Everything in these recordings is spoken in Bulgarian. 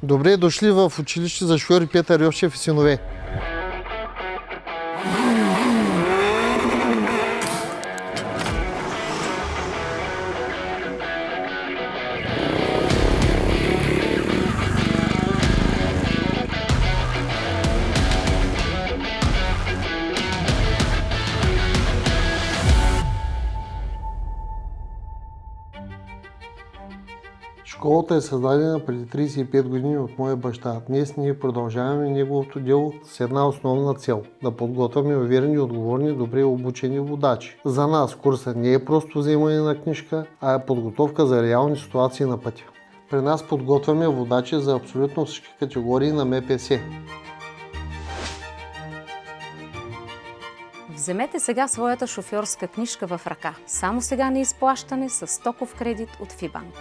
Добре дошли в училище за шофьори Петър Йовчев и синове. Школата е създадена преди 35 години от моя баща. Днес ние продължаваме неговото дело с една основна цел – да подготвяме уверени, отговорни, добре обучени водачи. За нас курсът не е просто вземане на книжка, а е подготовка за реални ситуации на пътя. При нас подготвяме водачи за абсолютно всички категории на МПС. Вземете сега своята шофьорска книжка в ръка. Само сега на изплащане с стоков кредит от Фибанк.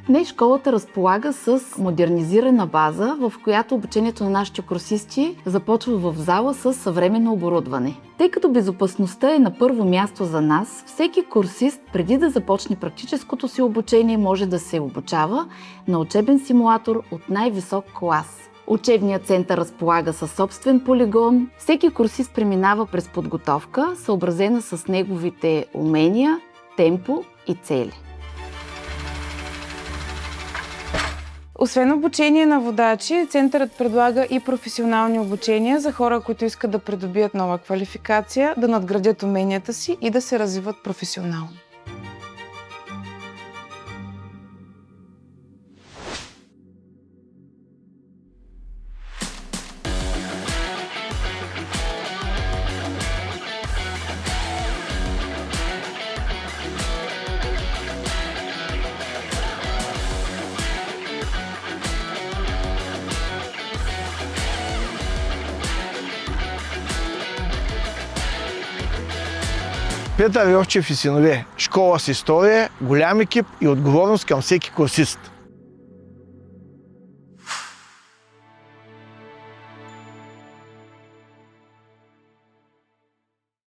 Днес школата разполага с модернизирана база, в която обучението на нашите курсисти започва в зала с съвременно оборудване. Тъй като безопасността е на първо място за нас, всеки курсист преди да започне практическото си обучение може да се обучава на учебен симулатор от най-висок клас. Учебният център разполага със собствен полигон. Всеки курсист преминава през подготовка, съобразена с неговите умения, темпо и цели. Освен обучение на водачи, центърът предлага и професионални обучения за хора, които искат да придобият нова квалификация, да надградят уменията си и да се развиват професионално. Петър Йовчев и синове. Школа с история, голям екип и отговорност към всеки курсист.